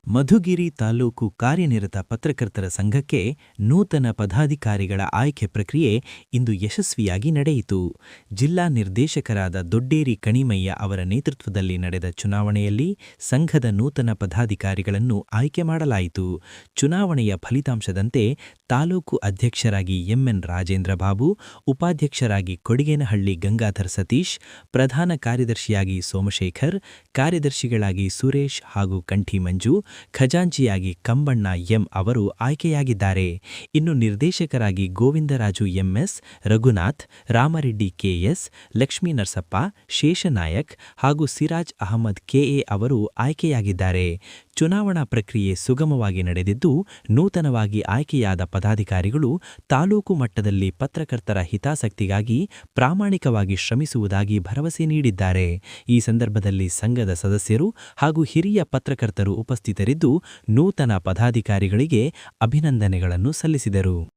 ಮಧುಗಿರಿ ತಾಲೂಕು ಕಾರ್ಯನಿರತ ಪತ್ರಕರ್ತರ ಸಂಘಕ್ಕೆ ನೂತನ ಪದಾಧಿಕಾರಿಗಳ ಆಯ್ಕೆ ಪ್ರಕ್ರಿಯೆ ಇಂದು ಯಶಸ್ವಿಯಾಗಿ ನಡೆಯಿತು. ಜಿಲ್ಲಾ ನಿರ್ದೇಶಕರಾದ ದೊಡ್ಡೇರಿ ಕಣಿಮಯ್ಯ ಅವರ ನೇತೃತ್ವದಲ್ಲಿ ನಡೆದ ಚುನಾವಣೆಯಲ್ಲಿ ಸಂಘದ ನೂತನ ಪದಾಧಿಕಾರಿಗಳನ್ನು ಆಯ್ಕೆ ಮಾಡಲಾಯಿತು. ಚುನಾವಣೆಯ ಫಲಿತಾಂಶದಂತೆ ತಾಲೂಕು ಅಧ್ಯಕ್ಷರಾಗಿ ಎಂಎನ್ ರಾಜೇಂದ್ರ ಬಾಬು, ಉಪಾಧ್ಯಕ್ಷರಾಗಿ ಕೊಡಿಗೇನಹಳ್ಳಿ ಗಂಗಾಧರ್ ಸತೀಶ್, ಪ್ರಧಾನ ಕಾರ್ಯದರ್ಶಿಯಾಗಿ ಸೋಮಶೇಖರ್, ಕಾರ್ಯದರ್ಶಿಗಳಾಗಿ ಸುರೇಶ್ ಹಾಗೂ ಕಂಠಿ ಮಂಜು, ಖಜಾಂಚಿಯಾಗಿ ಕಂಬಣ್ಣ ಎಂ ಅವರು ಆಯ್ಕೆಯಾಗಿದ್ದಾರೆ. ಇನ್ನು ನಿರ್ದೇಶಕರಾಗಿ ಗೋವಿಂದರಾಜು ಎಂಎಸ್, ರಘುನಾಥ್, ರಾಮರೆಡ್ಡಿ ಕೆಎಸ್, ಲಕ್ಷ್ಮೀ ನರಸಪ್ಪ, ಶೇಷನಾಯಕ್ ಹಾಗೂ ಸಿರಾಜ್ ಅಹಮದ್ ಕೆಎ ಅವರು ಆಯ್ಕೆಯಾಗಿದ್ದಾರೆ. ಚುನಾವಣಾ ಪ್ರಕ್ರಿಯೆ ಸುಗಮವಾಗಿ ನಡೆದಿದ್ದು, ನೂತನವಾಗಿ ಆಯ್ಕೆಯಾದ ಪದಾಧಿಕಾರಿಗಳು ತಾಲೂಕು ಮಟ್ಟದಲ್ಲಿ ಪತ್ರಕರ್ತರ ಹಿತಾಸಕ್ತಿಗಾಗಿ ಪ್ರಾಮಾಣಿಕವಾಗಿ ಶ್ರಮಿಸುವುದಾಗಿ ಭರವಸೆ ನೀಡಿದ್ದಾರೆ. ಈ ಸಂದರ್ಭದಲ್ಲಿ ಸಂಘದ ಸದಸ್ಯರು ಹಾಗೂ ಹಿರಿಯ ಪತ್ರಕರ್ತರು ಉಪಸ್ಥಿತರಿದ್ದು, ನೂತನ ಪದಾಧಿಕಾರಿಗಳಿಗೆ ಅಭಿನಂದನೆಗಳನ್ನು ಸಲ್ಲಿಸಿದರು.